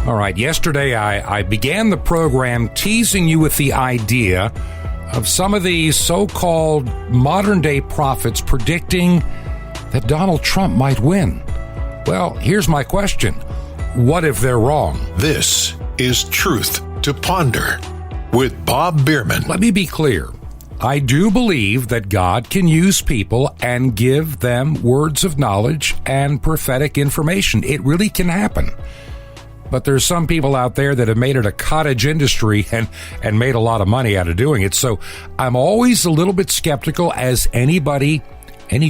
All right, yesterday I began the program teasing you with the idea of some of these so-called modern-day prophets predicting that Donald Trump might win. Well, here's my question. What if they're wrong? This is Truth to Ponder with Bob Bierman. Let me be clear. I do believe that God can use people and give them words of knowledge and prophetic information. It really can happen. But there's some people out there that have made it a cottage industry and made a lot of money out of doing it. So I'm always a little bit skeptical, as any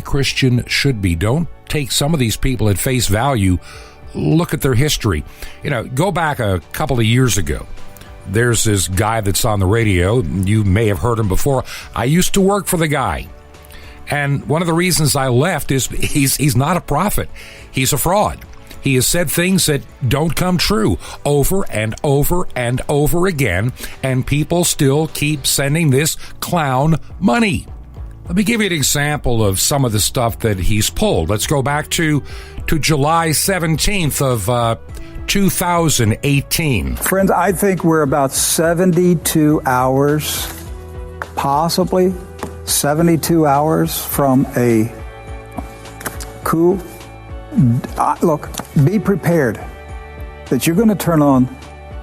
Christian should be. Don't take some of these people at face value. Look at their history. Go back a couple of years ago. There's this guy that's on the radio. You may have heard him before. I used to work for the guy. And one of the reasons I left is he's not a prophet. He's a fraud. He has said things that don't come true over and over and over again, and people still keep sending this clown money. Let me give you an example of some of the stuff that he's pulled. Let's go back to July 17th of 2018. Friends, I think we're about 72 hours, possibly 72 hours from a coup. Look, be prepared that you're going to turn on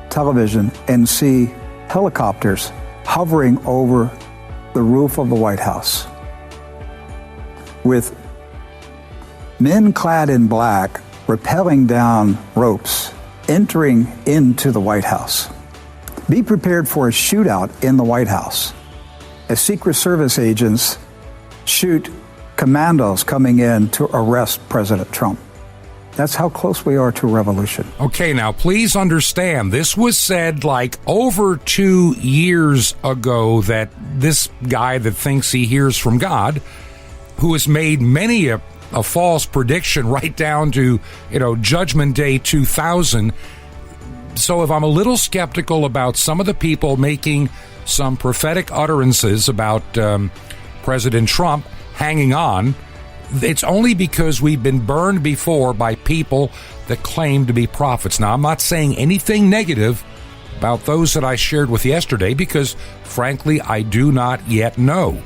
television and see helicopters hovering over the roof of the White House with men clad in black rappelling down ropes, entering into the White House. Be prepared for a shootout in the White House as Secret Service agents shoot commandos coming in to arrest President Trump. That's how close we are to a revolution. Okay, now please understand, this was said like over 2 years ago, that this guy that thinks he hears from God, who has made many a false prediction right down to, Judgment Day 2000. So if I'm a little skeptical about some of the people making some prophetic utterances about President Trump hanging on, it's only because we've been burned before by people that claim to be prophets. Now, I'm not saying anything negative about those that I shared with yesterday, because, frankly, I do not yet know.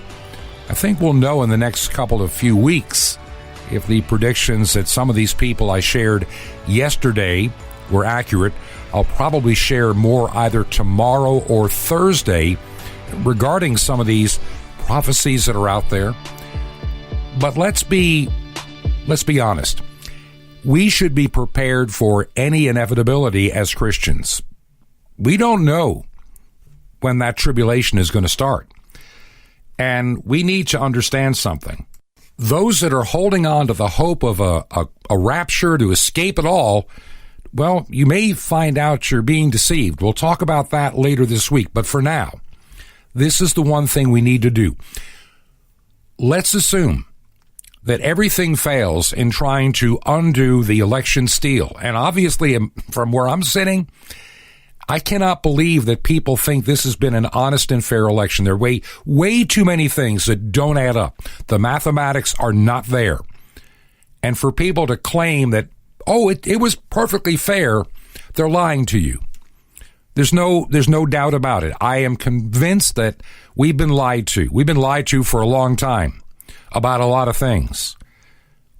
I think we'll know in the next few weeks if the predictions that some of these people I shared yesterday were accurate. I'll probably share more either tomorrow or Thursday regarding some of these prophecies that are out there. But let's be honest. We should be prepared for any inevitability as Christians. We don't know when that tribulation is going to start. And we need to understand something. Those that are holding on to the hope of a rapture to escape it all, well, you may find out you're being deceived. We'll talk about that later this week. But for now, this is the one thing we need to do. Let's assume that everything fails in trying to undo the election steal. And obviously, from where I'm sitting, I cannot believe that people think this has been an honest and fair election. There are way too many things that don't add up. The mathematics are not there. And for people to claim that, it was perfectly fair, they're lying to you. There's no doubt about it. I am convinced that we've been lied to. We've been lied to for a long time about a lot of things.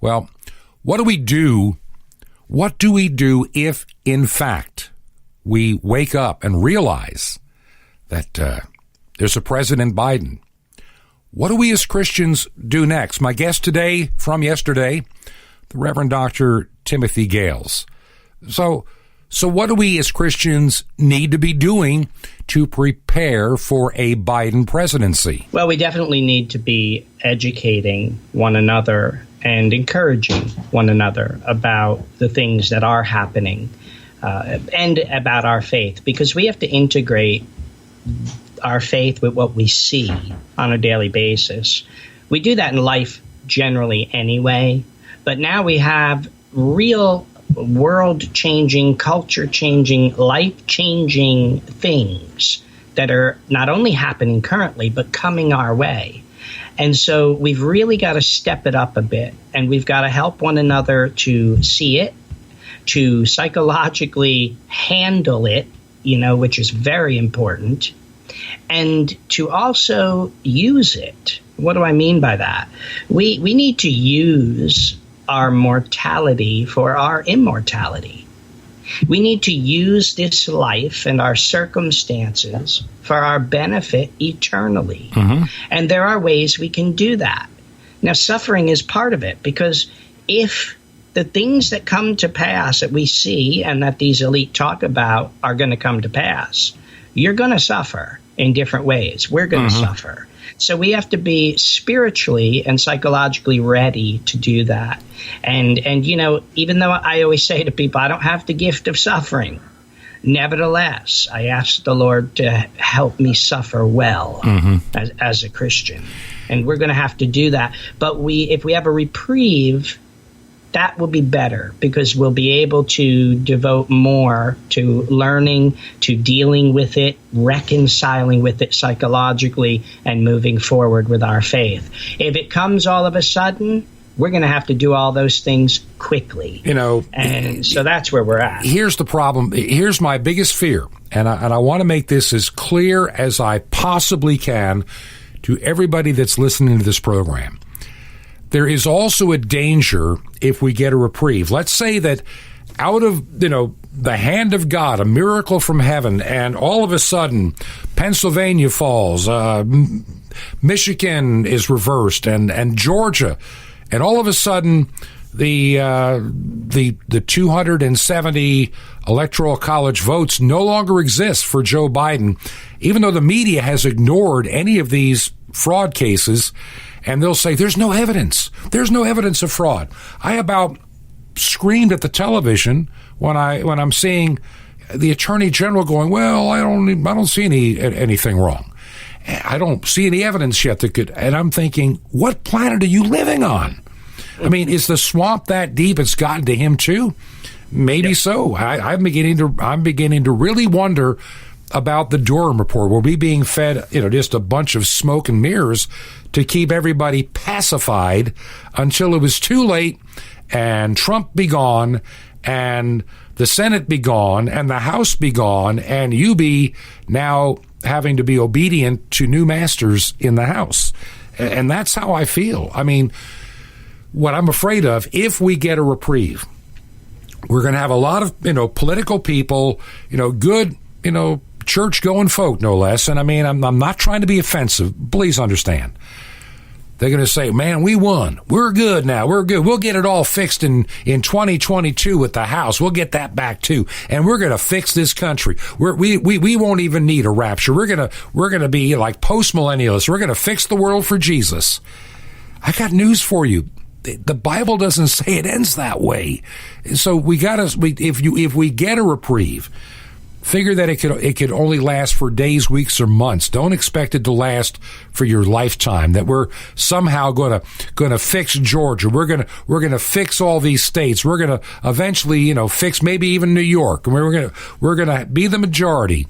Well, what do we do? What do we do if, in fact, we wake up and realize that there's a President Biden? What do we as Christians do next? My guest today from yesterday, the Reverend Dr. Timothy Gahles. So what do we as Christians need to be doing to prepare for a Biden presidency? Well, we definitely need to be educating one another and encouraging one another about the things that are happening and about our faith, because we have to integrate our faith with what we see on a daily basis. We do that in life generally anyway, but now we have real world-changing, culture-changing, life-changing things that are not only happening currently, but coming our way. And so we've really got to step it up a bit, and we've got to help one another to see it to psychologically handle it, which is very important, and to also use it. What do I mean by that? We need to use our mortality for our immortality. We need to use this life and our circumstances for our benefit eternally. Mm-hmm. And there are ways we can do that. Now, suffering is part of it, because if the things that come to pass that we see and that these elite talk about are going to come to pass, you're going to suffer in different ways. We're going to suffer. So we have to be spiritually and psychologically ready to do that. And even though I always say to people, I don't have the gift of suffering, nevertheless, I ask the Lord to help me suffer well as a Christian. And we're going to have to do that. But if we have a reprieve, that will be better, because we'll be able to devote more to learning, to dealing with it, reconciling with it psychologically, and moving forward with our faith. If it comes all of a sudden, we're going to have to do all those things quickly. And so that's where we're at. Here's the problem. Here's my biggest fear, and I want to make this as clear as I possibly can to everybody that's listening to this program. There is also a danger if we get a reprieve. Let's say that out of, the hand of God, a miracle from heaven, and all of a sudden Pennsylvania falls, Michigan is reversed, and Georgia, and all of a sudden the 270 electoral college votes no longer exist for Joe Biden, even though the media has ignored any of these fraud cases. And they'll say, there's no evidence. There's no evidence of fraud. I about screamed at the television when I'm seeing the Attorney General going, well, I don't see anything wrong. I don't see any evidence yet that could. And I'm thinking, what planet are you living on? I mean, is the swamp that deep? It's gotten to him too? Maybe so. I'm beginning to really wonder about the Durham report. Were we being fed, just a bunch of smoke and mirrors to keep everybody pacified until it was too late, and Trump be gone, and the Senate be gone, and the House be gone, and you be now having to be obedient to new masters in the House? And that's how I feel. I mean, what I'm afraid of, if we get a reprieve, we're going to have a lot of, political people, good, church-going folk, no less. And I mean, I'm not trying to be offensive. Please understand. They're going to say, man, we won. We're good now. We're good. We'll get it all fixed in 2022 with the House. We'll get that back too. And we're going to fix this country. We won't even need a rapture. We're going to be like post-millennialists. We're going to fix the world for Jesus. I got news for you. The Bible doesn't say it ends that way. So if we get a reprieve, figure that it could only last for days, weeks, or months. Don't expect it to last for your lifetime. That we're somehow going to fix Georgia. We're going to fix all these states. We're going to eventually, fix maybe even New York. And we're going to be the majority.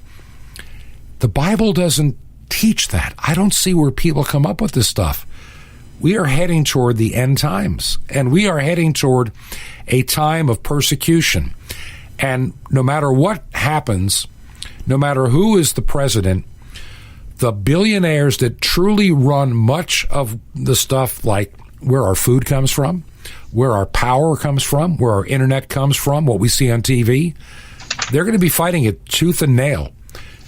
The Bible doesn't teach that. I don't see where people come up with this stuff. We are heading toward the end times, and we are heading toward a time of persecution. And no matter what happens, no matter who is the president, the billionaires that truly run much of the stuff, like where our food comes from, where our power comes from, where our internet comes from, what we see on TV, they're going to be fighting it tooth and nail.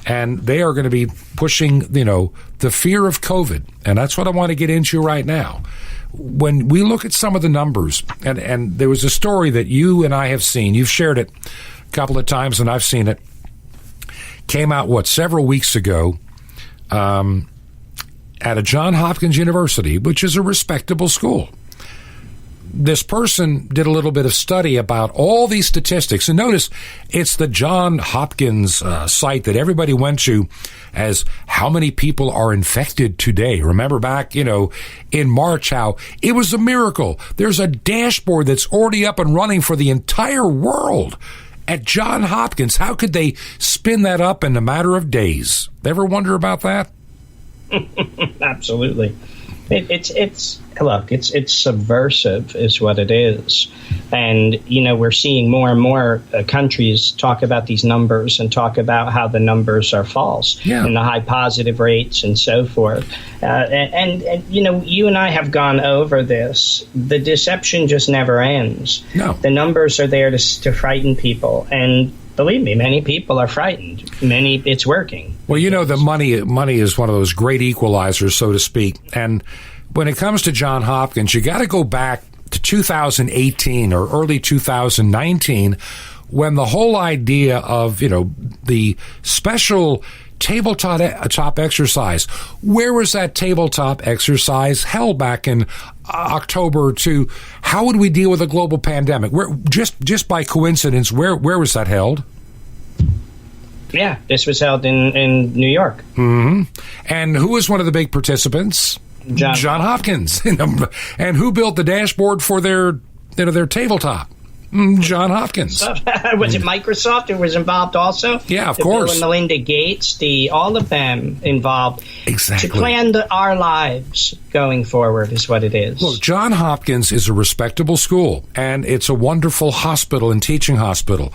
And they are going to be pushing, the fear of COVID. And that's what I want to get into right now. When we look at some of the numbers, and there was a story that you and I have seen, you've shared it a couple of times and I've seen it, came out, several weeks ago at a Johns Hopkins University, which is a respectable school. This person did a little bit of study about all these statistics. And notice it's the Johns Hopkins site that everybody went to as how many people are infected today. Remember back, in March, how it was a miracle. There's a dashboard that's already up and running for the entire world at Johns Hopkins. How could they spin that up in a matter of days? Ever wonder about that? Absolutely. It's subversive is what it is. And, we're seeing more and more countries talk about these numbers and talk about how the numbers are false and the high positive rates and so forth. And you and I have gone over this. The deception just never ends. No. The numbers are there to frighten people. And believe me, many people are frightened. It's working. Well, the money is one of those great equalizers, so to speak. And when it comes to Johns Hopkins, you got to go back to 2018 or early 2019, when the whole idea of, the special tabletop exercise, where was that tabletop exercise held back in October to how would we deal with a global pandemic? Where, just by coincidence, where was that held? Yeah, this was held in New York. Mm-hmm. And who was one of the big participants? Johns Hopkins. And who built the dashboard for their tabletop? Johns Hopkins. Was it Microsoft who was involved also? Yeah, of course. Bill and Melinda Gates, all of them involved. Exactly. To plan our lives going forward is what it is. Look, Johns Hopkins is a respectable school, and it's a wonderful hospital and teaching hospital.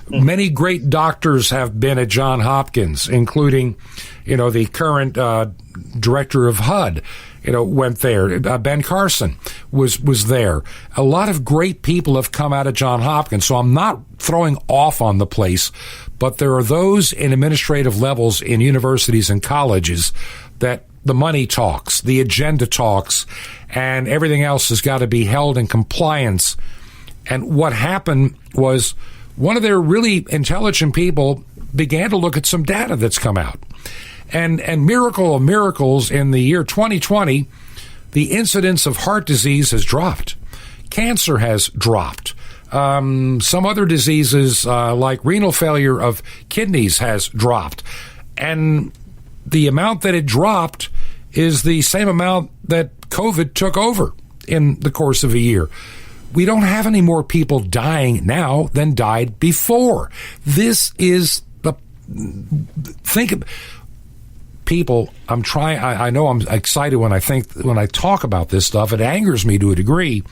Many great doctors have been at Johns Hopkins, including, the current director of HUD, went there. Ben Carson was there. A lot of great people have come out of Johns Hopkins, so I'm not throwing off on the place, but there are those in administrative levels in universities and colleges that the money talks, the agenda talks, and everything else has got to be held in compliance. And what happened was one of their really intelligent people began to look at some data that's come out. And miracle of miracles, in the year 2020, the incidence of heart disease has dropped. Cancer has dropped. Some other diseases like renal failure of kidneys has dropped. And the amount that it dropped is the same amount that COVID took over in the course of a year. We don't have any more people dying now than died before. This is people, I know I'm excited when I talk about this stuff. It angers me to a degree.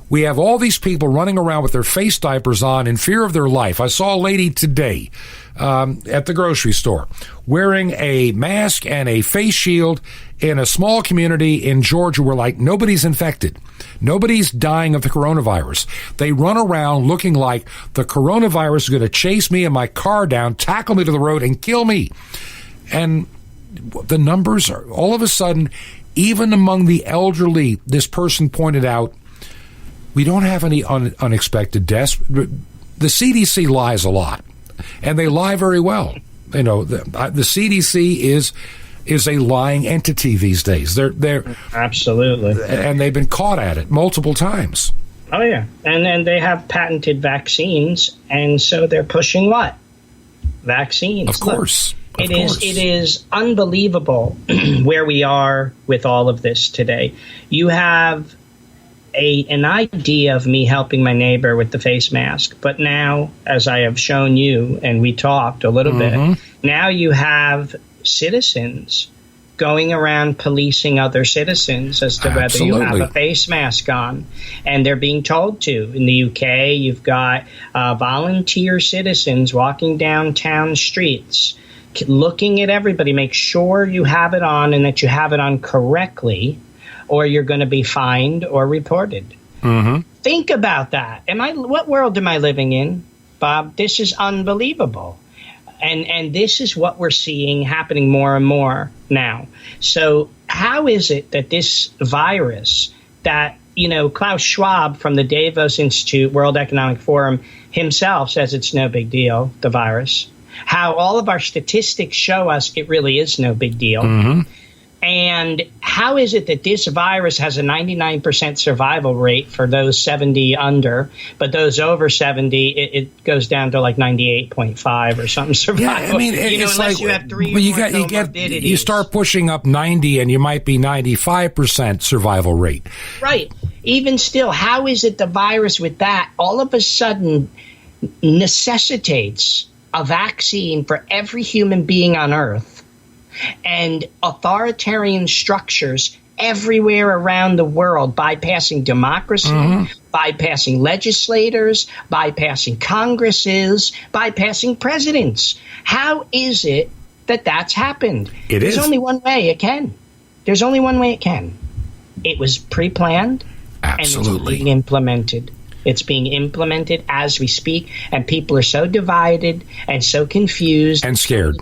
We have all these people running around with their face diapers on in fear of their life. I saw a lady today at the grocery store wearing a mask and a face shield in a small community in Georgia where nobody's infected. Nobody's dying of the coronavirus. They run around looking like the coronavirus is going to chase me and my car down, tackle me to the road, and kill me. And the numbers are, all of a sudden, even among the elderly, this person pointed out, we don't have any unexpected deaths. The CDC lies a lot, and they lie very well. The CDC is a lying entity these days. They're absolutely, and they've been caught at it multiple times. Oh yeah, and they have patented vaccines, and so they're pushing what? Vaccines. Of course. It is unbelievable where we are with all of this today. You have an idea of me helping my neighbor with the face mask, but now, as I have shown you, and we talked a little bit, now you have citizens going around policing other citizens as to whether you have a face mask on, and they're being told to. In the UK, you've got volunteer citizens walking down town streets, looking at everybody, make sure you have it on and that you have it on correctly, or you're going to be fined or reported. Think about that. What world am I living in, Bob? This is unbelievable. And this is what we're seeing happening more and more now. So how is it that this virus that, Klaus Schwab from the Davos Institute, World Economic Forum himself says it's no big deal, the virus, how all of our statistics show us it really is no big deal. And how is it that this virus has a 99% survival rate for those 70 under, but those over 70, it goes down to like 98.5 or something survival? Yeah, it's unless you have three comorbidities. You start pushing up 90 and you might be 95% survival rate. Right. Even still, how is it the virus with that all of a sudden necessitates a vaccine for every human being on Earth, and authoritarian structures everywhere around the world, bypassing democracy, bypassing legislators, bypassing Congresses, bypassing presidents. How is it that that's happened? There's only one way it can. There's only one way it can. It was pre-planned. Absolutely. And it's being implemented. It's being implemented as we speak, and people are so divided and so confused and scared.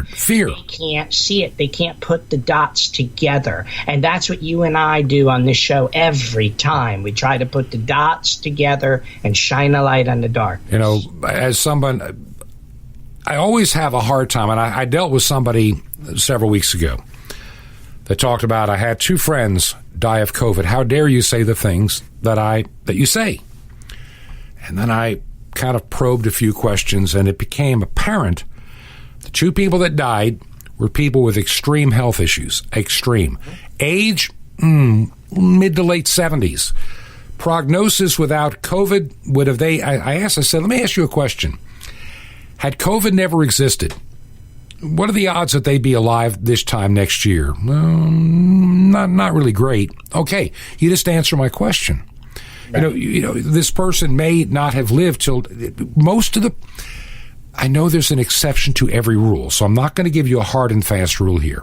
Fear. They can't see it. They can't put the dots together. And that's what you and I do on this show every time. We try to put the dots together and shine a light on the dark. You know, as someone, I always have a hard time, and I dealt with somebody several weeks ago that talked about, I had 2 friends die of COVID. How dare you say the things that you say? And then I kind of probed a few questions, and it became apparent the 2 people that died were people with extreme health issues. Extreme. Age, mid to late 70s. Prognosis without COVID, I said, let me ask you a question. Had COVID never existed, what are the odds that they'd be alive this time next year? Not really great. Okay, you just answer my question. Right. You know, this person may not have lived till most of the. I know there's an exception to every rule, so I'm not going to give you a hard and fast rule here.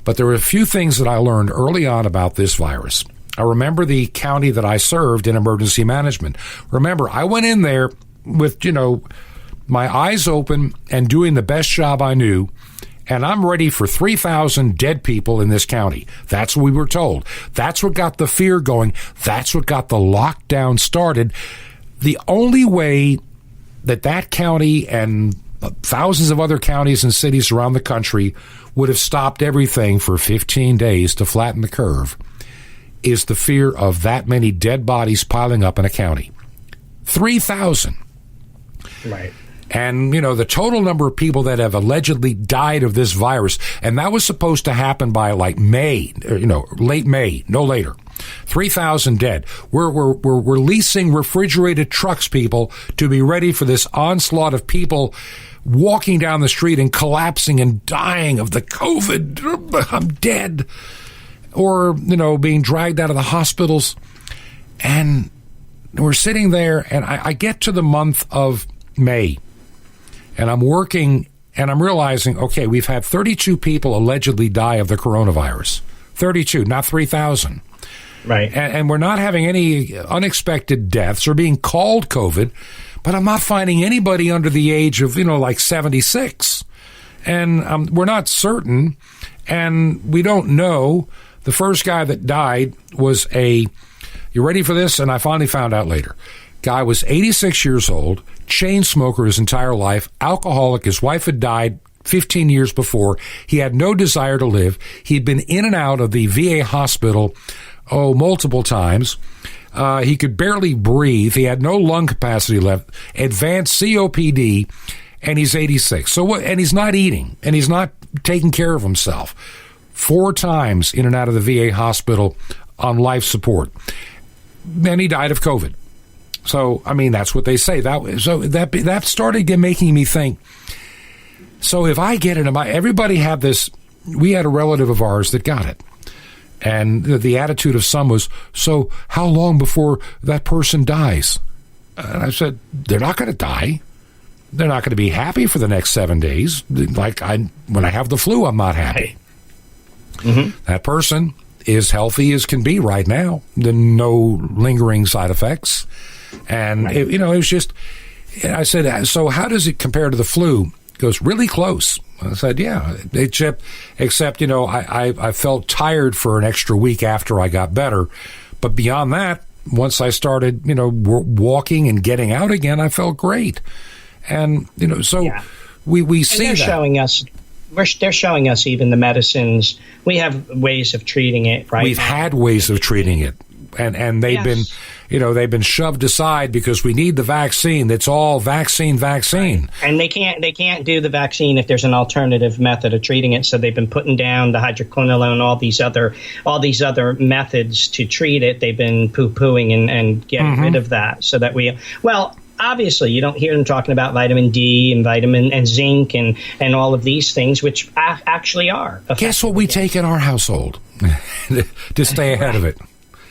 But there were a few things that I learned early on about this virus. I remember the county that I served in emergency management. Remember, I went in there with, my eyes open and doing the best job I knew, and I'm ready for 3,000 dead people in this county. That's what we were told. That's what got the fear going. That's what got the lockdown started. The only way that county and thousands of other counties and cities around the country would have stopped everything for 15 days to flatten the curve is the fear of that many dead bodies piling up in a county. 3,000. Right. And, the total number of people that have allegedly died of this virus, and that was supposed to happen by like May, late May, no later. 3,000 dead. We're leasing refrigerated trucks, people, to be ready for this onslaught of people walking down the street and collapsing and dying of the COVID. I'm dead. Or, being dragged out of the hospitals. And we're sitting there, and I get to the month of May. And I'm working, and I'm realizing, okay, we've had 32 people allegedly die of the coronavirus. 32, not 3,000. Right. And we're not having any unexpected deaths or being called COVID, but I'm not finding anybody under the age of, like 76. And we're not certain, and we don't know. The first guy that died was you ready for this? And I finally found out later. Guy was 86 years old, chain smoker his entire life, alcoholic. His wife had died 15 years before. He had no desire to live. He'd been in and out of the VA hospital, multiple times. He could barely breathe. He had no lung capacity left, advanced COPD, and he's 86. And he's not eating, and he's not taking care of himself. 4 times in and out of the VA hospital on life support. And he died of COVID. So, that's what they say. That started making me think, so if I get it, everybody had this, we had a relative of ours that got it. And the attitude of some was, so how long before that person dies? And I said, they're not going to die. They're not going to be happy for the next 7 days. When I have the flu, I'm not happy. Mm-hmm. That person is healthy as can be right now. No lingering side effects. And, right. It was just, I said, so how does it compare to the flu? It goes, really close. I said, yeah, except I felt tired for an extra week after I got better. But beyond that, once I started, walking and getting out again, I felt great. And, so yeah. we see they're that. They're showing us even the medicines. We have ways of treating it, right? We've had ways of treating it. And they've been, they've been shoved aside because we need the vaccine. It's all vaccine. Right. And they can't do the vaccine if there's an alternative method of treating it. So they've been putting down the hydroquinone, all these other methods to treat it. They've been poo-pooing and getting rid of that so that obviously, you don't hear them talking about vitamin D and vitamin and zinc and all of these things, which actually are. Guess what we take in our household to stay ahead of it?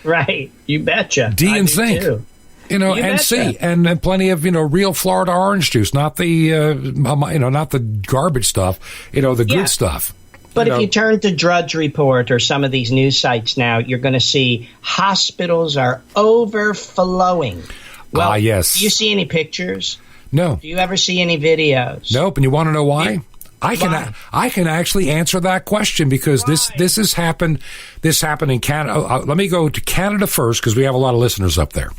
Right. You betcha. D and zinc. Too. And betcha. C, and plenty of real Florida orange juice, not the not the garbage stuff, the good stuff. But if you turn to Drudge Report or some of these news sites now, you're going to see hospitals are overflowing. Well, yes. Do you see any pictures? No. Do you ever see any videos? Nope. And you want to know why? I can actually answer that question because this has happened. This happened in Canada. Let me go to Canada first because we have a lot of listeners up there. A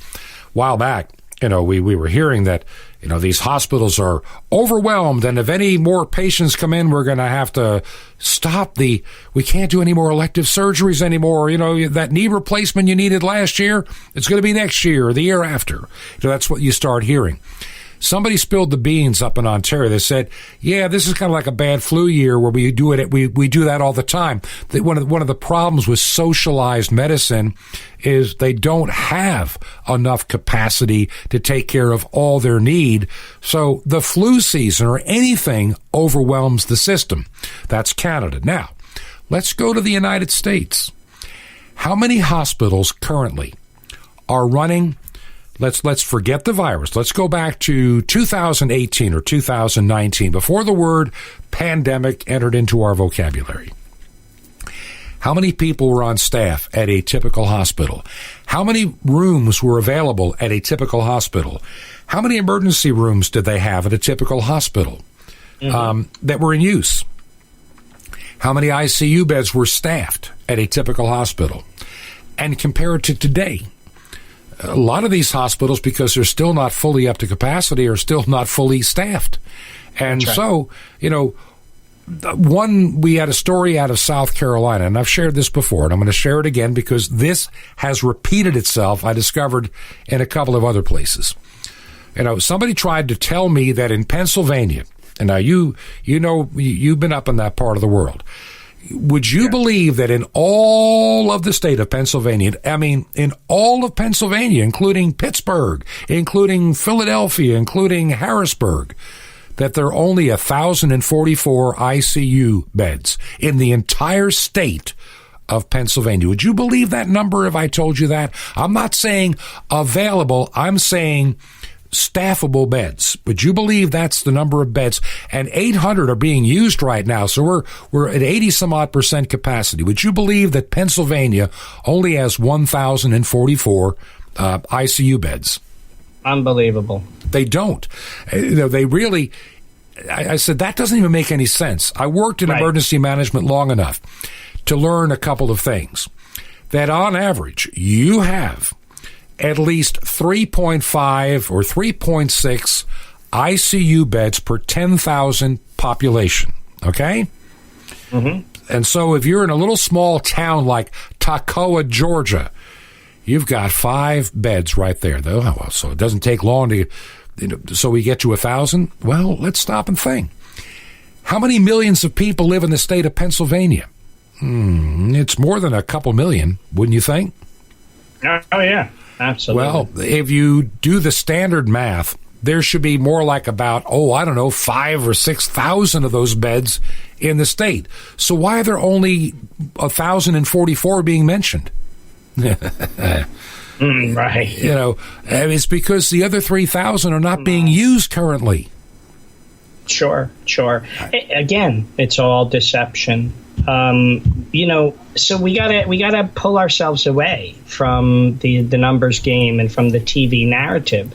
while back, we were hearing that these hospitals are overwhelmed, and if any more patients come in, we're going to have to stop we can't do any more elective surgeries anymore. That knee replacement you needed last year, it's going to be next year or the year after. That's what you start hearing. Somebody spilled the beans up in Ontario. They said, "Yeah, this is kind of like a bad flu year where we do it. We do that all the time." One of the problems with socialized medicine is they don't have enough capacity to take care of all their need. So the flu season or anything overwhelms the system. That's Canada. Now, let's go to the United States. How many hospitals currently are running? Let's forget the virus. Let's go back to 2018 or 2019, before the word pandemic entered into our vocabulary. How many people were on staff at a typical hospital? How many rooms were available at a typical hospital? How many emergency rooms did they have at a typical hospital that were in use? How many ICU beds were staffed at a typical hospital? And compare it to today. A lot of these hospitals, because they're still not fully up to capacity, are still not fully staffed. And so, we had a story out of South Carolina, and I've shared this before, and I'm going to share it again because this has repeated itself, I discovered, in a couple of other places. Somebody tried to tell me that in Pennsylvania, and now you've been up in that part of the world, would you believe that in all of the state of Pennsylvania, in all of Pennsylvania, including Pittsburgh, including Philadelphia, including Harrisburg, that there are only 1,044 ICU beds in the entire state of Pennsylvania? Would you believe that number if I told you that? I'm not saying available, I'm saying staffable beds. Would you believe that's the number of beds? And 800 are being used right now, so we're at 80-some-odd% capacity. Would you believe that Pennsylvania only has 1,044 ICU beds? Unbelievable. They don't. They really... I said, that doesn't even make any sense. I worked in emergency management long enough to learn a couple of things. That on average, you have at least 3.5 or 3.6 ICU beds per 10,000 population, okay? Mm-hmm. And so if you're in a little small town like Toccoa, Georgia, you've got 5 beds right there, though. Well, so it doesn't take long to, so we get to 1,000? Well, let's stop and think. How many millions of people live in the state of Pennsylvania? It's more than a couple million, wouldn't you think? Oh, yeah. Absolutely. Well, if you do the standard math, there should be more like about, 5,000 or 6,000 of those beds in the state. So why are there only 1,044 being mentioned? Right. It's because the other 3,000 are not being used currently. Sure. Again, it's all deception. So we gotta pull ourselves away from the numbers game and from the TV narrative.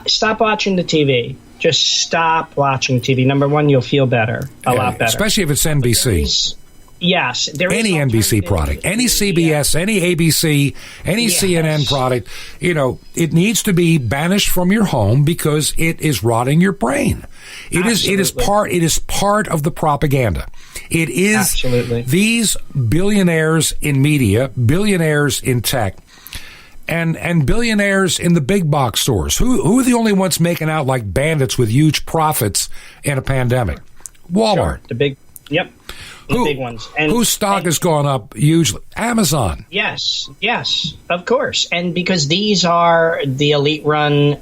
Stop watching the TV. Just stop watching TV. Number one, you'll feel better, a lot better. Especially if it's NBC. Yes. Any NBC product, any CBS, any ABC, any CNN product, it needs to be banished from your home because it is rotting your brain. It is part of the propaganda. It is Absolutely. These billionaires in media, billionaires in tech, and billionaires in the big box stores. Who are the only ones making out like bandits with huge profits in a pandemic? Walmart. Sure. The big big ones. And whose stock has gone up hugely? Amazon. Yes, of course. And because these are the elite run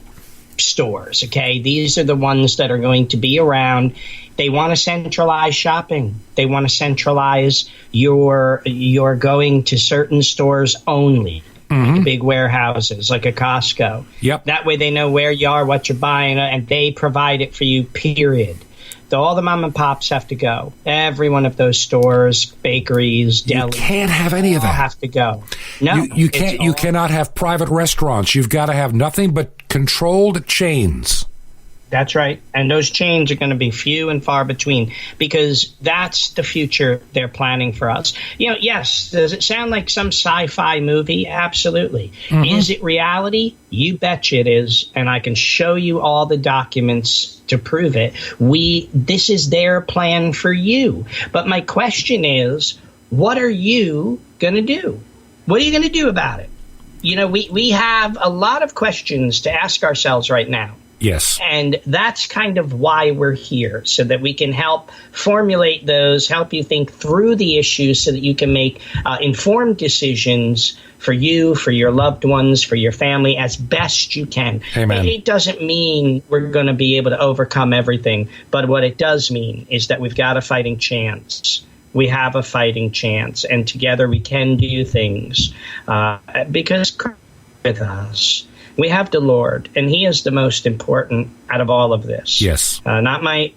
stores, okay? These are the ones that are going to be around. They want to centralize shopping. They want to centralize your going to certain stores only. Like big warehouses, like a Costco. Yep. That way they know where you are, what you're buying, and they provide it for you, period. All the mom and pops have to go. Every one of those stores, bakeries, delis. You can't have any of that. Have to go. No, you can't. You cannot have private restaurants. You've got to have nothing but controlled chains. That's right. And those chains are going to be few and far between, because that's the future they're planning for us. Yes, does it sound like some sci-fi movie? Absolutely. Is it reality? You betcha it is. And I can show you all the documents to prove it. This is their plan for you. But my question is, what are you going to do? What are you going to do about it? We have a lot of questions to ask ourselves right now. Yes. And that's kind of why we're here, so that we can help formulate those, help you think through the issues so that you can make informed decisions for you, for your loved ones, for your family as best you can. Amen. It doesn't mean we're going to be able to overcome everything, but what it does mean is that we've got a fighting chance. We have a fighting chance, and together we can do things because Christ is with us. We have the Lord, and He is the most important out of all of this. Yes. Not my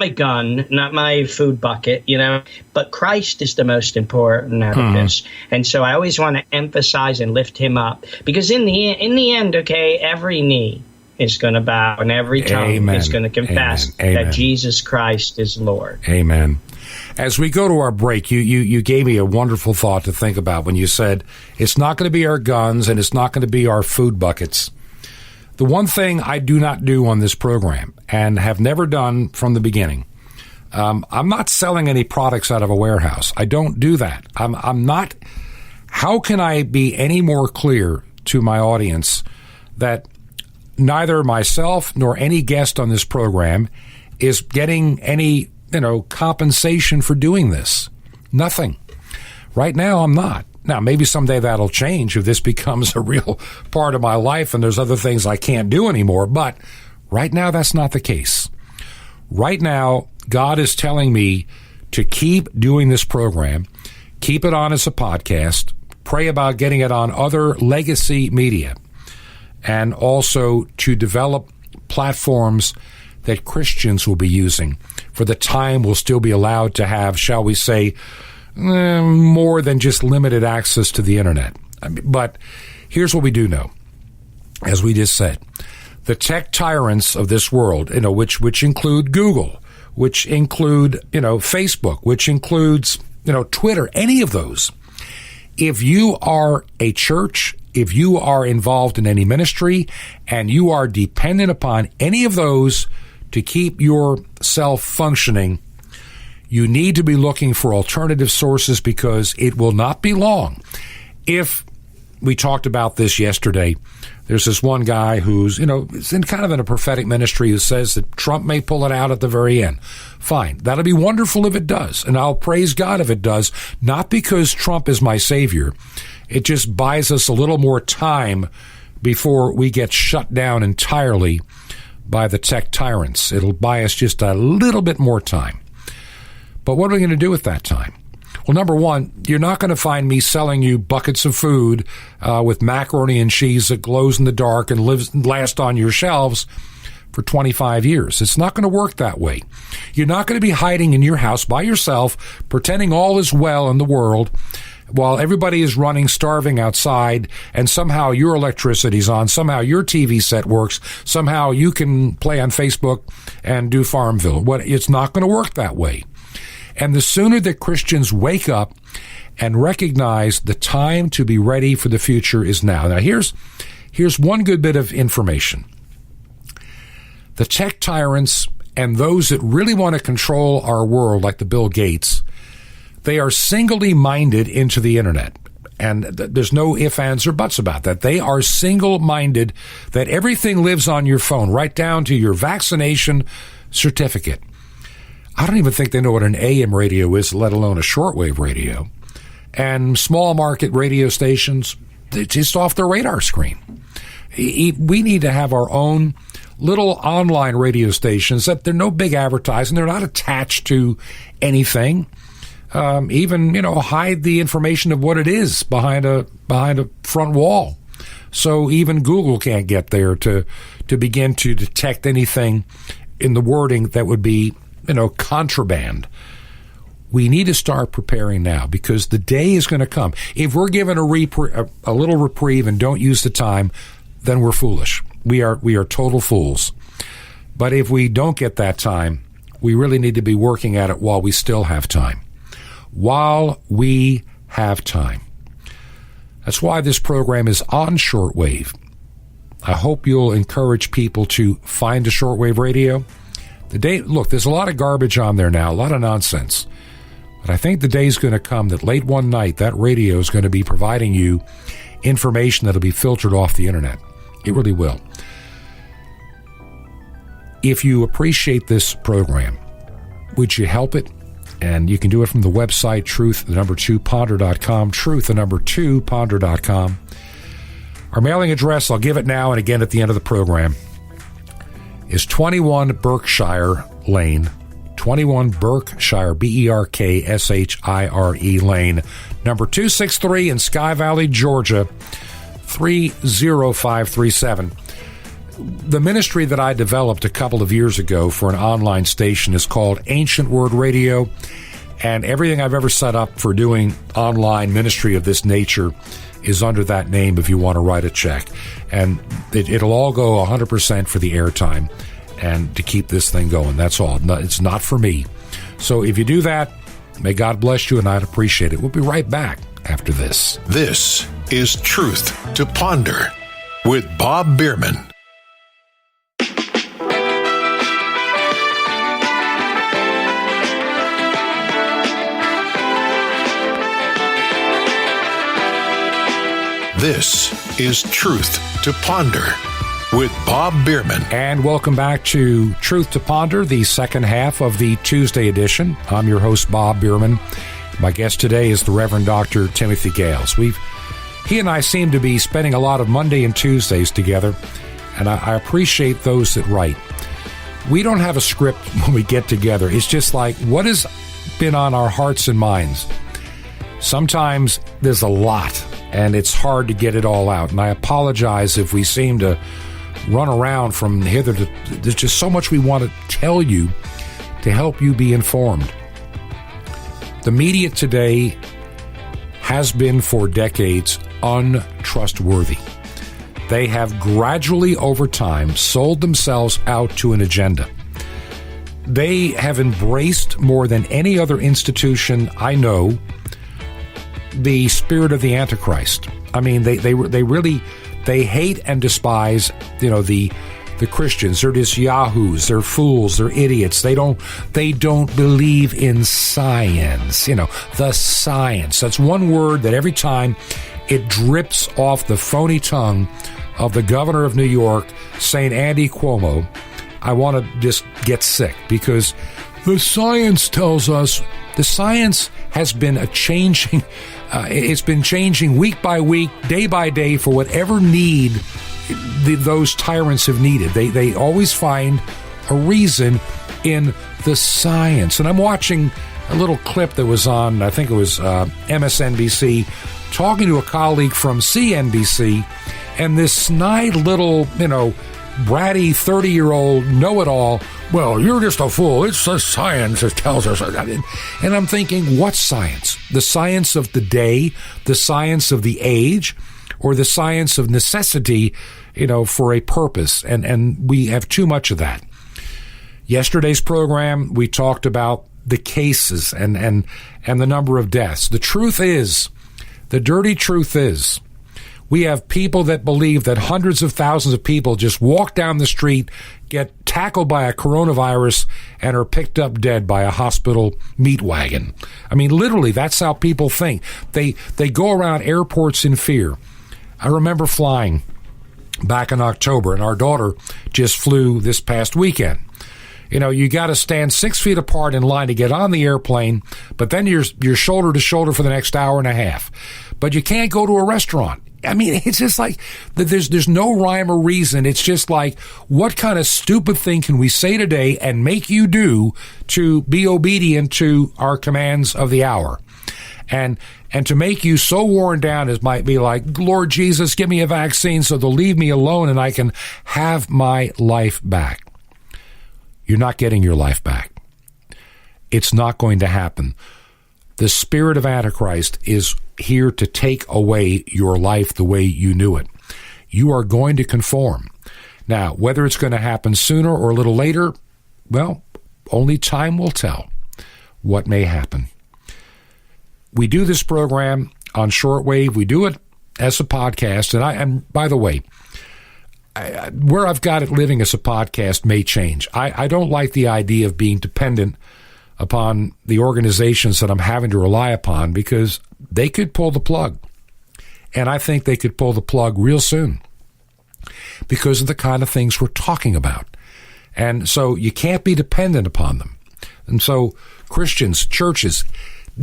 gun, not my food bucket, but Christ is the most important out of this. And so I always want to emphasize and lift Him up, because in the end, okay, every knee is going to bow and every tongue is going to confess that Jesus Christ is Lord. Amen. As we go to our break, you gave me a wonderful thought to think about when you said it's not going to be our guns and it's not going to be our food buckets. The one thing I do not do on this program, and have never done from the beginning, I'm not selling any products out of a warehouse. I don't do that. I'm not. How can I be any more clear to my audience that neither myself nor any guest on this program is getting any compensation for doing this? Nothing. Right now, I'm not. Now, maybe someday that'll change if this becomes a real part of my life and there's other things I can't do anymore. But right now, that's not the case. Right now, God is telling me to keep doing this program, keep it on as a podcast, pray about getting it on other legacy media, and also to develop platforms that Christians will be using for the time we'll still be allowed to have, shall we say, more than just limited access to the internet. But here's what we do know. As we just said, the tech tyrants of this world, which include Google, which include, Facebook, which includes, Twitter, any of those. If you are a church, if you are involved in any ministry, and you are dependent upon any of those to keep yourself functioning, you need to be looking for alternative sources, because it will not be long. If we talked about this yesterday, there's this one guy who's, is in kind of in a prophetic ministry who says that Trump may pull it out at the very end. Fine. That'll be wonderful if it does. And I'll praise God if it does. Not because Trump is my savior. It just buys us a little more time before we get shut down entirely by the tech tyrants. It'll buy us just a little bit more time. But what are we going to do with that time? Well, number one, you're not going to find me selling you buckets of food with macaroni and cheese that glows in the dark and lasts on your shelves for 25 years. It's not going to work that way. You're not going to be hiding in your house by yourself, pretending all is well in the world while everybody is running starving outside, and somehow your electricity's on, somehow your TV set works, somehow you can play on Facebook and do Farmville. It's not going to work that way. And the sooner that Christians wake up and recognize the time to be ready for the future is now. Now, here's one good bit of information. The tech tyrants and those that really want to control our world, like the Bill Gates, they are singly minded into the internet. And there's no ifs, ands, or buts about that. They are single-minded that everything lives on your phone, right down to your vaccination certificate. I don't even think they know what an AM radio is, let alone a shortwave radio. And small market radio stations, it's just off their radar screen. We need to have our own little online radio stations that they're no big advertising. They're not attached to anything. Even, hide the information of what it is behind a front wall. So even Google can't get there to begin to detect anything in the wording that would be, contraband. We need to start preparing now, because the day is going to come. If we're given a little reprieve and don't use the time, then we're foolish. We are total fools. But if we don't get that time, we really need to be working at it while we still have time. While we have time. That's why this program is on shortwave. I hope you'll encourage people to find a shortwave radio. Look, there's a lot of garbage on there now, a lot of nonsense. But I think the day's going to come that late one night, that radio is going to be providing you information that'll be filtered off the internet. It really will. If you appreciate this program, would you help it? And you can do it from the website, truth2ponder.com, truth2ponder.com. Our mailing address, I'll give it now and again at the end of the program, is 21 Berkshire Lane, 21 Berkshire, Berkshire Lane, number 263 in Sky Valley, Georgia, 30537. The ministry that I developed a couple of years ago for an online station is called Ancient Word Radio, and everything I've ever set up for doing online ministry of this nature is under that name if you want to write a check. And it'll all go 100% for the airtime and to keep this thing going. That's all. It's not for me. So if you do that, may God bless you, and I'd appreciate it. We'll be right back after this. This is Truth to Ponder with Bob Bierman. This is Truth to Ponder with Bob Bierman. And welcome back to Truth to Ponder, the second half of the Tuesday edition. I'm your host, Bob Bierman. My guest today is the Reverend Dr. Timothy Gahles. He and I seem to be spending a lot of Monday and Tuesdays together, and I appreciate those that write. We don't have a script when we get together. It's just like, what has been on our hearts and minds? Sometimes there's a lot, and it's hard to get it all out. And I apologize if we seem to run around from hither to... There's just so much we want to tell you to help you be informed. The media today has been for decades untrustworthy. They have gradually over time sold themselves out to an agenda. They have embraced more than any other institution I know the spirit of the Antichrist. I mean, they hate and despise, the Christians. They're just yahoos. They're fools. They're idiots. They don't believe in science. The science. That's one word that every time it drips off the phony tongue of the governor of New York, St. Andy Cuomo, I want to just get sick, because the science tells us. The science has been changing. It's been changing week by week, day by day, for whatever need those tyrants have needed. They always find a reason in the science. And I'm watching a little clip that was on, I think it was MSNBC, talking to a colleague from CNBC, and this snide little, bratty 30-year-old know-it-all, well, you're just a fool. It's the science that tells us. And I'm thinking, what science? The science of the day, the science of the age, or the science of necessity, for a purpose? And we have too much of that. Yesterday's program, we talked about the cases and the number of deaths. The truth is, the dirty truth is, we have people that believe that hundreds of thousands of people just walk down the street, get tackled by a coronavirus, and are picked up dead by a hospital meat wagon. I mean, literally, that's how people think. They go around airports in fear. I remember flying back in October, and our daughter just flew this past weekend. You got to stand 6 feet apart in line to get on the airplane, but then you're shoulder to shoulder for the next hour and a half. But you can't go to a restaurant. I mean, it's just like there's no rhyme or reason. It's just like, what kind of stupid thing can we say today and make you do to be obedient to our commands of the hour? And to make you so worn down as might be like, Lord Jesus, give me a vaccine so they'll leave me alone and I can have my life back. You're not getting your life back. It's not going to happen. The spirit of Antichrist is here to take away your life the way you knew it. You are going to conform. Now, whether it's going to happen sooner or a little later, well, only time will tell what may happen. We do this program on shortwave. We do it as a podcast. And by the way, where I've got it living as a podcast may change. I don't like the idea of being dependent upon the organizations that I'm having to rely upon, because they could pull the plug. And I think they could pull the plug real soon because of the kind of things we're talking about. And so you can't be dependent upon them. And so Christians, churches,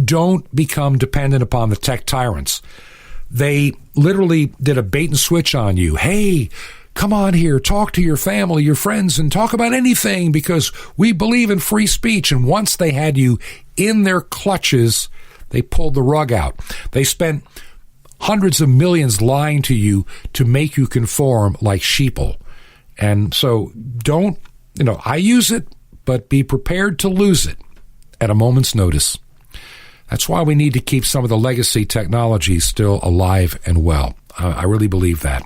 don't become dependent upon the tech tyrants. They literally did a bait and switch on you. Hey, come on here, talk to your family, your friends, and talk about anything because we believe in free speech. And once they had you in their clutches, they pulled the rug out. They spent hundreds of millions lying to you to make you conform like sheeple. And so don't, I use it, but be prepared to lose it at a moment's notice. That's why we need to keep some of the legacy technologies still alive and well. I really believe that.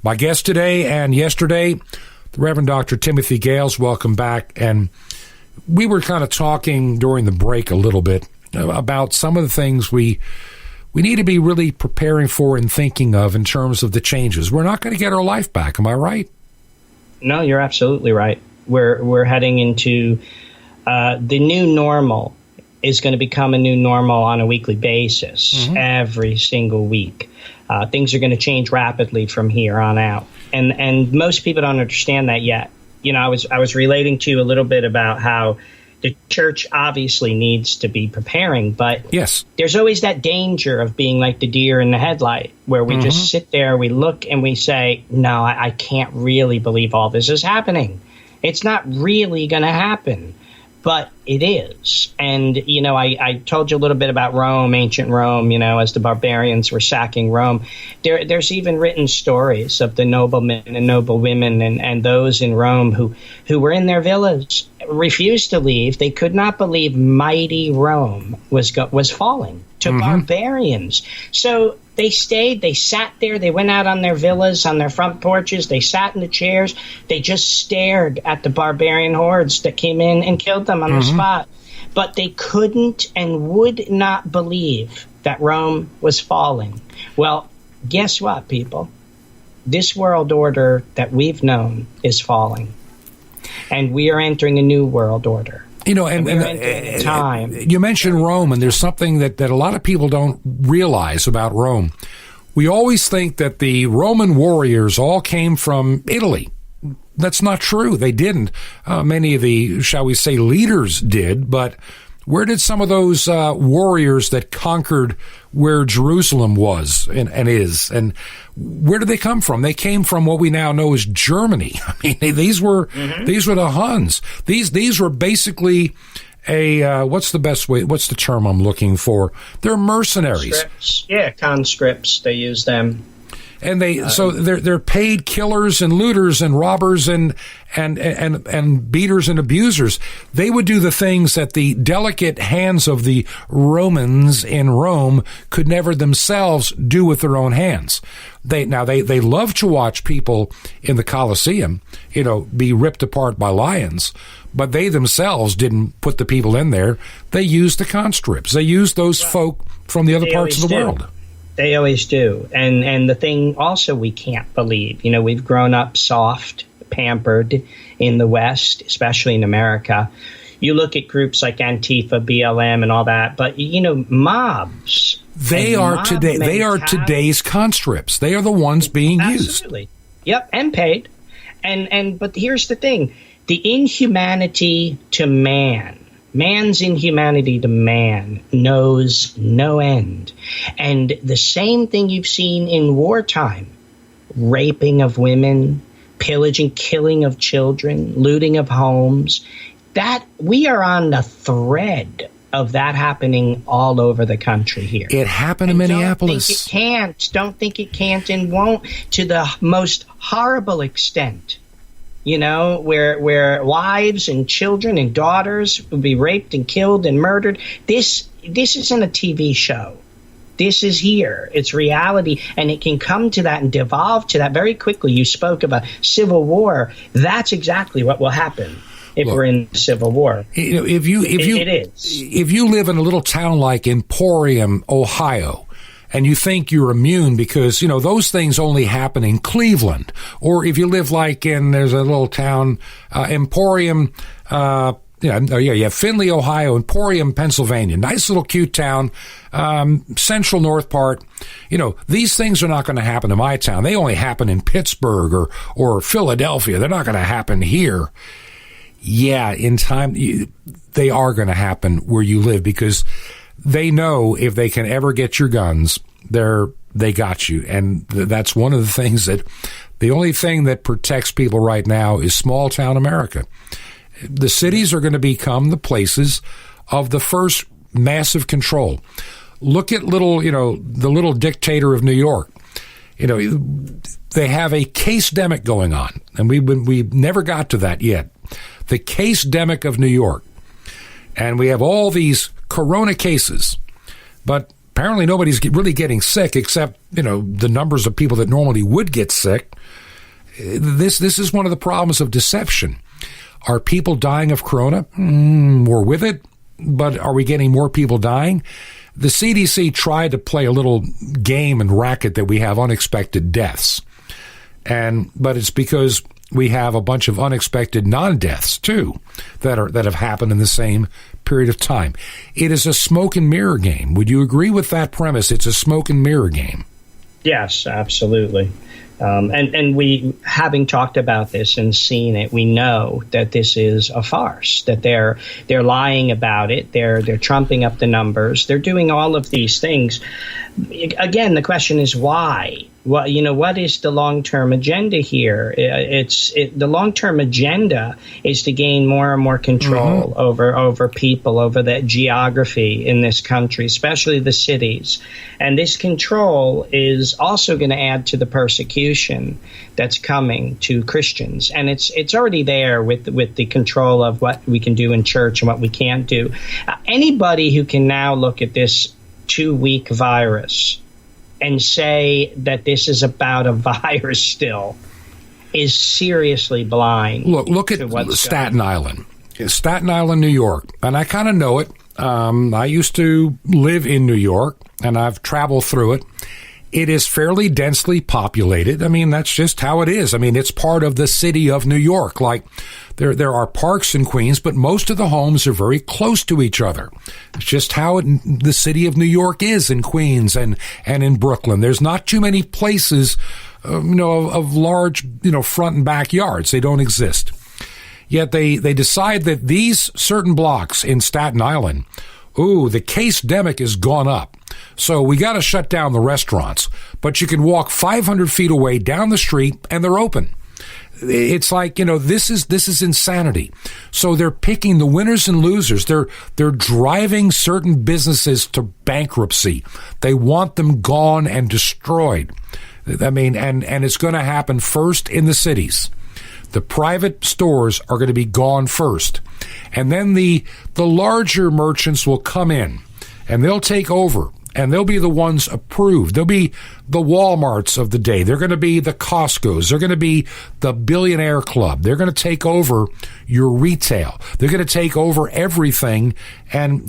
My guest today and yesterday, the Reverend Dr. Timothy Gahles, welcome back. And we were kind of talking during the break a little bit about some of the things we need to be really preparing for and thinking of in terms of the changes. We're not going to get our life back. Am I right? No, you're absolutely right. We're heading into the new normal is going to become a new normal on a weekly basis, every single week. Things are going to change rapidly from here on out. And most people don't understand that yet. I was relating to you a little bit about how the church obviously needs to be preparing, but yes, there's always that danger of being like the deer in the headlight, where we just sit there, we look, and we say, no, I can't really believe all this is happening. It's not really going to happen. But it is. And, I told you a little bit about Rome, ancient Rome, as the barbarians were sacking Rome. There's even written stories of the noblemen and noble women and those in Rome who were in their villas, refused to leave. They could not believe mighty Rome was falling to barbarians. So they stayed, they sat there, they went out on their villas, on their front porches, they sat in the chairs, they just stared at the barbarian hordes that came in and killed them on the spot. But they couldn't and would not believe that Rome was falling. Well, guess what, people? This world order that we've known is falling. And we are entering a new world order. And time. You mentioned Rome, and there's something that a lot of people don't realize about Rome. We always think that the Roman warriors all came from Italy. That's not true. They didn't. Many of the, shall we say, leaders did, but where did some of those warriors that conquered where Jerusalem was and is, and where did they come from? They came from what we now know as Germany. I mean, these were the Huns. These were basically what's the best way? What's the term I'm looking for? They're mercenaries. Conscripts. They use them. And they're paid killers and looters and robbers and beaters and abusers. They would do the things that the delicate hands of the Romans in Rome could never themselves do with their own hands. They love to watch people in the Colosseum, be ripped apart by lions, but they themselves didn't put the people in there. They used the conscripts. They used those folk from the other parts of the world. They always do. And the thing also we can't believe, we've grown up soft, pampered in the West, especially in America. You look at groups like Antifa, BLM, and all that, but, mobs. They are today's conscripts. They are the ones being used. Yep, and paid. But here's the thing. The inhumanity to man Man's inhumanity to man knows no end. And the same thing you've seen in wartime, raping of women, pillaging, killing of children, looting of homes, that we are on the thread of that happening all over the country here. It happened in Minneapolis. Don't think it can't and won't, to the most horrible extent. You know, where wives and children and daughters would be raped and killed and murdered. This isn't a TV show. This is here. It's reality, and it can come to that and devolve to that very quickly. You spoke about civil war. That's exactly what will happen if we're in civil war. You know, if you live in a little town like Emporium, Ohio, and you think you're immune because, you know, those things only happen in Cleveland. Or if you live like there's a little town, Emporium, you have Findlay, Ohio, Emporium, Pennsylvania. Nice little cute town, central north part. You know, these things are not going to happen in my town. They only happen in Pittsburgh or Philadelphia. They're not going to happen here. Yeah, in time, they are going to happen where you live because they know if they can ever get your guns, they got you. And that's one of the things the only thing that protects people right now is small town America. The cities are going to become the places of the first massive control. Look at the little dictator of New York. You know, they have a case-demic going on, and we've never got to that yet. The case-demic of New York. And we have all these corona cases, but apparently nobody's really getting sick except, you know, the numbers of people that normally would get sick. This is one of the problems of deception. Are people dying of corona? We're with it, but are we getting more people dying? The CDC tried to play a little game and racket that we have unexpected deaths. But it's because we have a bunch of unexpected non-deaths, too, that have happened in the same period of time. It is a smoke and mirror game. Would you agree with that premise? It's a smoke and mirror game. Yes, absolutely. And we, having talked about this and seen it, we know that this is a farce, that they're lying about it. They're trumping up the numbers. They're doing all of these things. Again, the question is why? What is the long-term agenda here? The long-term agenda is to gain more and more control over people, over the geography in this country, especially the cities. And this control is also going to add to the persecution that's coming to Christians. And it's already there with the control of what we can do in church and what we can't do. Anybody who can now look at this 2-week virus and say that this is about a virus still is seriously blind. Look at Staten Island. Staten Island, New York. And I kind of know it. I used to live in New York, and I've traveled through it. It is fairly densely populated. I mean, that's just how it is. I mean, it's part of the city of New York. Like, there are parks in Queens, but most of the homes are very close to each other. It's just how the city of New York is in Queens and in Brooklyn. There's not too many places, of large, front and back yards. They don't exist. Yet they decide that these certain blocks in Staten Island, the case-demic has gone up. So we got to shut down the restaurants. But you can walk 500 feet away down the street and they're open. It's like, this is insanity. So they're picking the winners and losers. They're driving certain businesses to bankruptcy. They want them gone and destroyed. I mean, and it's going to happen first in the cities. The private stores are going to be gone first. And then the larger merchants will come in and they'll take over. And they'll be the ones approved. They'll be the Walmarts of the day. They're going to be the Costcos. They're going to be the Billionaire Club. They're going to take over your retail. They're going to take over everything. And,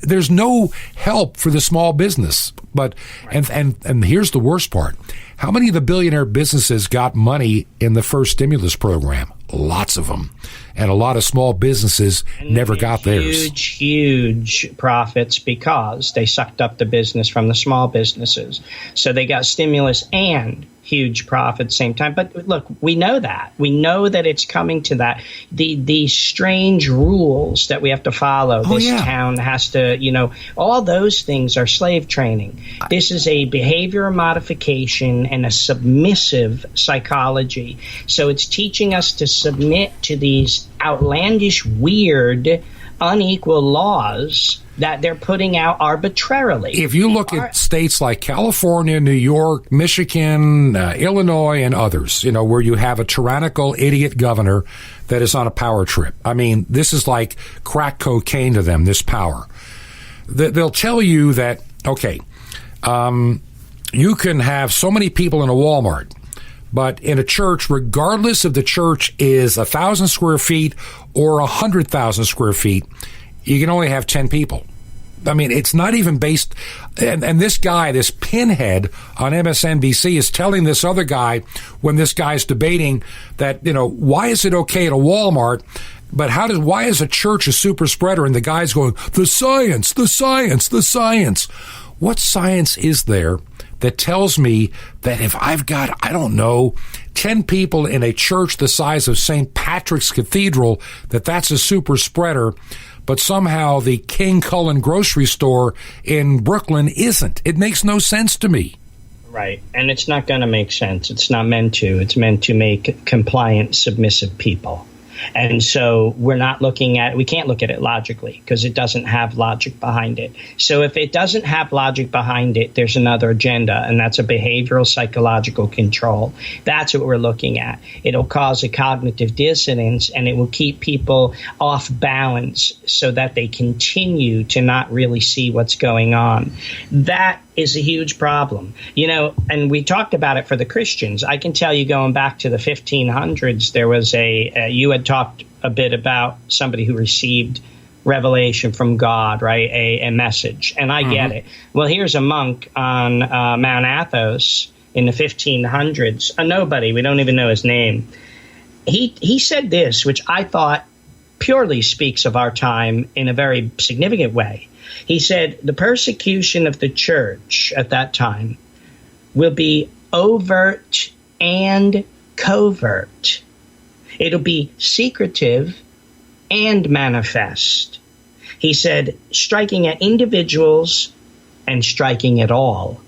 there's no help for the small business. But and here's the worst part. How many of the billionaire businesses got money in the first stimulus program? Lots of them. And a lot of small businesses never got theirs. Huge profits because they sucked up the business from the small businesses. So they got stimulus and huge profit at the same time. But look, we know that. We know that it's coming to that. The strange rules that we have to follow. This town has to, all those things are slave training. This is a behavior modification and a submissive psychology. So it's teaching us to submit to these outlandish, weird, unequal laws that they're putting out arbitrarily. If you look at states like California, New York, Michigan, Illinois, and others, where you have a tyrannical idiot governor that is on a power trip. I mean, this is like crack cocaine to them, this power. They'll tell you that, okay, you can have so many people in a Walmart, but in a church, regardless if the church is 1,000 square feet or 100,000 square feet, you can only have 10 people. I mean, it's not even based. And this guy, this pinhead on MSNBC is telling this other guy when this guy's debating that, why is it okay at a Walmart, but why is a church a super spreader? And the guy's going, the science, the science, the science. What science is there that tells me that if I've got, 10 people in a church the size of St. Patrick's Cathedral, that's a super spreader, but somehow the King Cullen grocery store in Brooklyn isn't? It makes no sense to me. Right. And it's not going to make sense. It's not meant to. It's meant to make compliant, submissive people. And so we can't look at it logically because it doesn't have logic behind it. So if it doesn't have logic behind it, there's another agenda, and that's a behavioral psychological control. That's what we're looking at. It'll cause a cognitive dissonance, and it will keep people off balance so that they continue to not really see what's going on. That is a huge problem, and we talked about it for the Christians. I can tell you, going back to the 1500s, there was you had talked a bit about somebody who received revelation from God, right? A message. And I get it. Well, here's a monk on Mount Athos in the 1500s, a nobody. We don't even know his name. He said this, which I thought purely speaks of our time in a very significant way. He said, the persecution of the church at that time will be overt and covert. It'll be secretive and manifest. He said, striking at individuals and striking at all,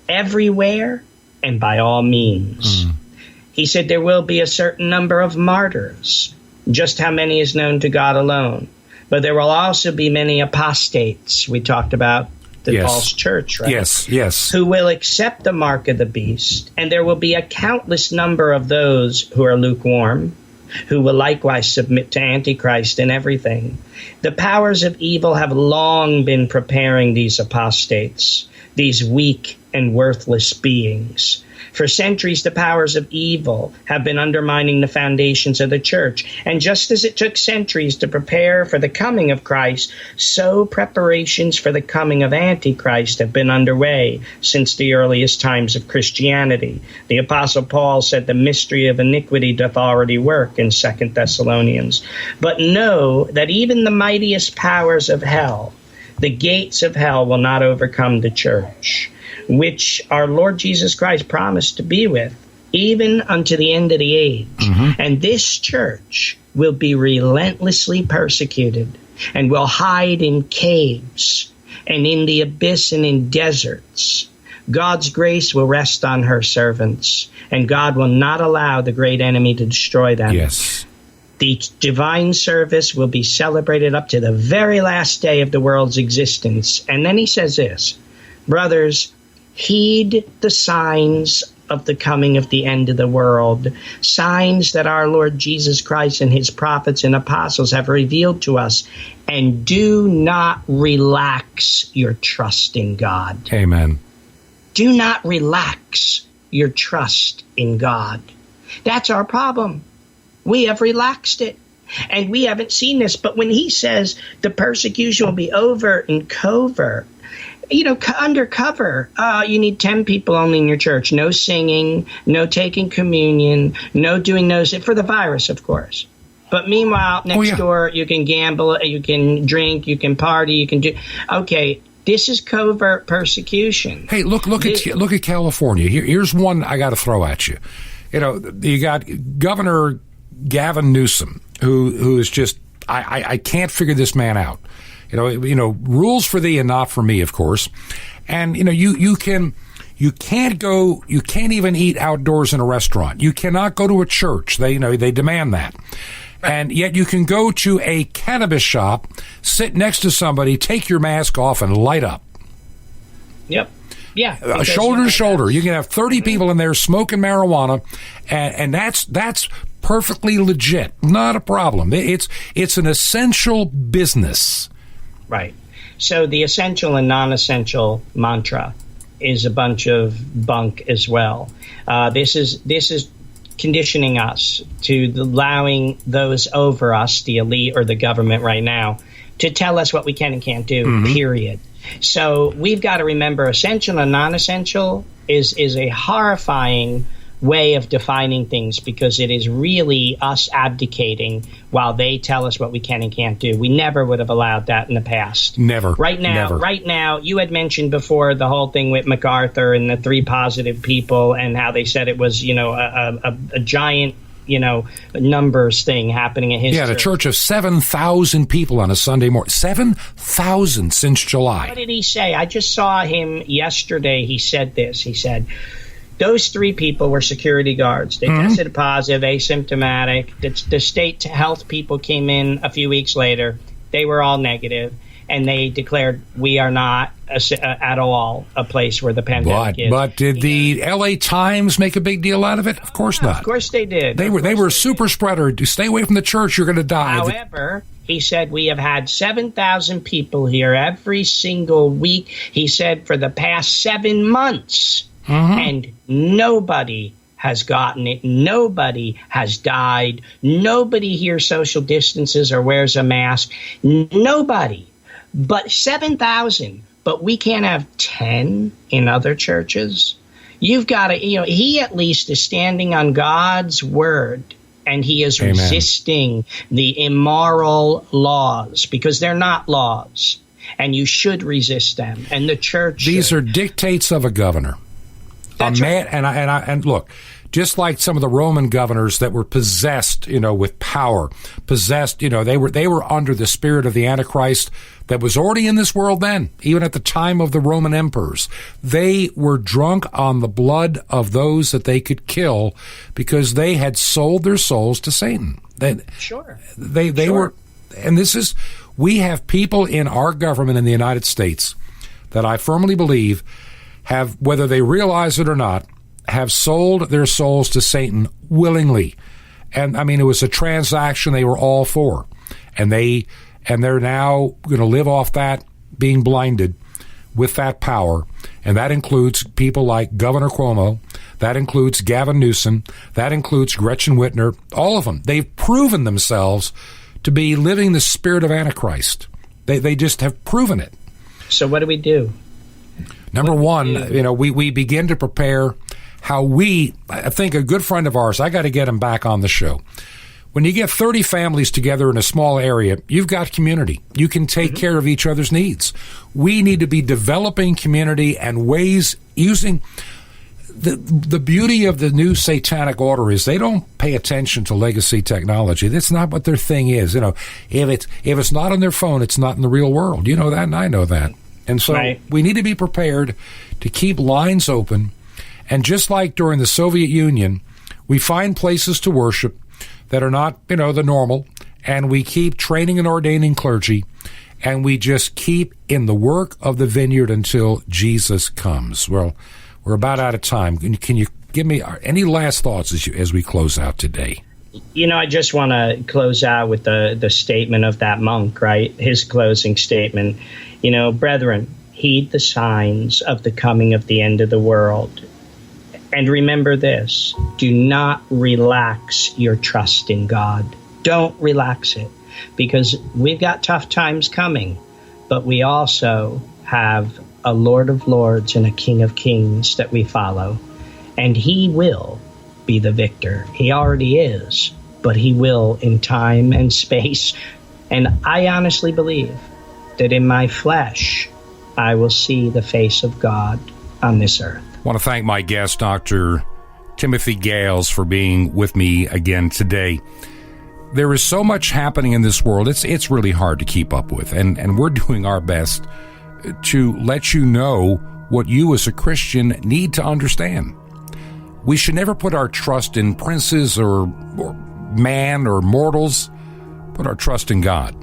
everywhere and by all means. He said there will be a certain number of martyrs, just how many is known to God alone. But there will also be many apostates. We talked about the false church, right? Yes. Who will accept the mark of the beast. And there will be a countless number of those who are lukewarm, who will likewise submit to Antichrist and everything. The powers of evil have long been preparing these apostates, these weak and worthless beings. For centuries, the powers of evil have been undermining the foundations of the church. And just as it took centuries to prepare for the coming of Christ, so preparations for the coming of Antichrist have been underway since the earliest times of Christianity. The Apostle Paul said the mystery of iniquity doth already work in 2 Thessalonians. But know that even the mightiest powers of hell, the gates of hell, will not overcome the church, which our Lord Jesus Christ promised to be with, even unto the end of the age. And this church will be relentlessly persecuted and will hide in caves and in the abyss and in deserts. God's grace will rest on her servants, and God will not allow the great enemy to destroy them. Yes. The divine service will be celebrated up to the very last day of the world's existence. And then he says this, brothers, heed the signs of the coming of the end of the world, signs that our Lord Jesus Christ and his prophets and apostles have revealed to us, and do not relax your trust in God. Amen. Do not relax your trust in God. That's our problem. We have relaxed it, and we haven't seen this. But when he says the persecution will be overt and covert, undercover, you need 10 people only in your church. No singing, no taking communion, no doing those, for the virus, of course. But meanwhile, next door, you can gamble, you can drink, you can party, you can do. Okay, This is covert persecution. Hey, look at California. Here's one I got to throw at you. You got Governor Gavin Newsom, who is just I can't figure this man out. Rules for thee and not for me, of course. And you can't even eat outdoors in a restaurant. You cannot go to a church. They demand that. And yet you can go to a cannabis shop, sit next to somebody, take your mask off, and light up. Yep. Yeah. Shoulder to shoulder. You can have 30 people in there smoking marijuana, and that's perfectly legit. Not a problem. It's an essential business. Right. So the essential and non-essential mantra is a bunch of bunk as well. This is conditioning us to allowing those over us, the elite or the government right now, to tell us what we can and can't do, period. So we've got to remember essential and non-essential is a horrifying way of defining things, because it is really us abdicating while they tell us what we can and can't do. We never would have allowed that in the past. Never. Right now, you had mentioned before the whole thing with MacArthur and the 3 positive people and how they said it was, a giant, numbers thing happening at his church. Yeah, a church of 7,000 people on a Sunday morning. 7,000 since July. What did he say? I just saw him yesterday. He said this. He said, those 3 people were security guards. They tested positive, asymptomatic. The state health people came in a few weeks later. They were all negative, and they declared we are not at all a place where the pandemic is. But did the L.A. Times make a big deal out of it? Of course not. Of course they did. They were a super spreader. Stay away from the church. You're going to die. However, he said we have had 7,000 people here every single week. He said for the past 7 months. And nobody has gotten it. Nobody has died. Nobody here social distances or wears a mask. Nobody. But 7,000. But we can't have 10 in other churches. You've got to, he at least is standing on God's word. And he is resisting the immoral laws, because they're not laws. And you should resist them. And the church These are dictates of a governor. That's right. And look, just like some of the Roman governors that were possessed, with power, they were under the spirit of the Antichrist that was already in this world then, even at the time of the Roman emperors. They were drunk on the blood of those that they could kill because they had sold their souls to Satan. They were, and we have people in our government in the United States that I firmly believe have, whether they realize it or not, have sold their souls to Satan willingly. And I mean, it was a transaction they were all for. And they're now going to live off that, being blinded with that power. And that includes people like Governor Cuomo. That includes Gavin Newsom. That includes Gretchen Whitmer. All of them. They've proven themselves to be living the spirit of Antichrist. They just have proven it. So what do we do? Number one, we begin to prepare how I think a good friend of ours, I got to get him back on the show. When you get 30 families together in a small area, you've got community. You can take care of each other's needs. We need to be developing community and ways using the beauty of the new satanic order is they don't pay attention to legacy technology. That's not what their thing is. If it's not on their phone, it's not in the real world. You know that, and I know that. And so we need to be prepared to keep lines open. And just like during the Soviet Union, we find places to worship that are not, the normal, and we keep training and ordaining clergy, and we just keep in the work of the vineyard until Jesus comes. Well, we're about out of time. Can you give me any last thoughts as we close out today? I just want to close out with the statement of that monk, right? His closing statement. Brethren, heed the signs of the coming of the end of the world. And remember this, do not relax your trust in God. Don't relax it, because we've got tough times coming, but we also have a Lord of Lords and a King of Kings that we follow, and he will be the victor. He already is, but he will in time and space. And I honestly believe that in my flesh, I will see the face of God on this earth. I want to thank my guest, Dr. Timothy Gahles, for being with me again today. There is so much happening in this world, it's really hard to keep up with, and we're doing our best to let you know what you as a Christian need to understand. We should never put our trust in princes or man or mortals. Put our trust in God.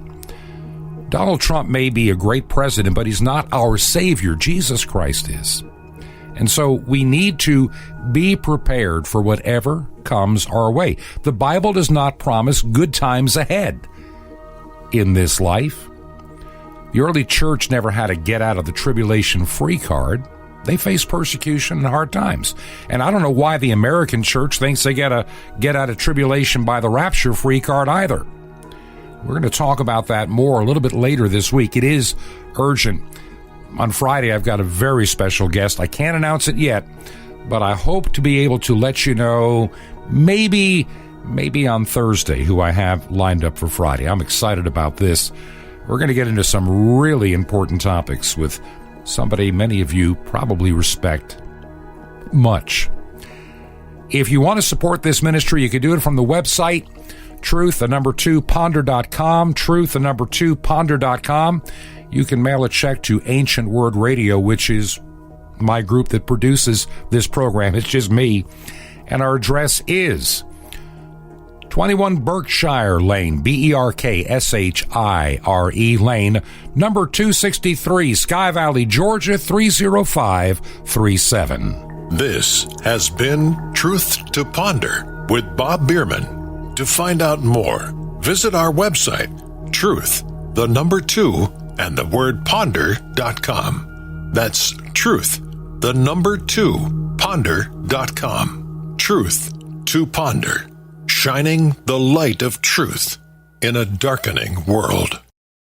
Donald Trump may be a great president, but he's not our Savior. Jesus Christ is. And so we need to be prepared for whatever comes our way. The Bible does not promise good times ahead in this life. The early church never had a get out of the tribulation free card. They faced persecution and hard times. And I don't know why the American church thinks they get a get out of tribulation by the rapture free card either. We're going to talk about that more a little bit later this week. It is urgent. On Friday, I've got a very special guest. I can't announce it yet, but I hope to be able to let you know maybe on Thursday who I have lined up for Friday. I'm excited about this. We're going to get into some really important topics with somebody many of you probably respect much. If you want to support this ministry, you can do it from the website, truth2ponder.com, truth2ponder.com. You can mail a check to Ancient Word Radio, which is my group that produces this program. It's just me. And our address is 21 Berkshire Lane, Berkshire Lane, number 263, Sky Valley, Georgia, 30537. This has been Truth to Ponder with Bob Bierman. To find out more, visit our website, truth2ponder.com. That's truth2ponder.com. Truth to Ponder, shining the light of truth in a darkening world.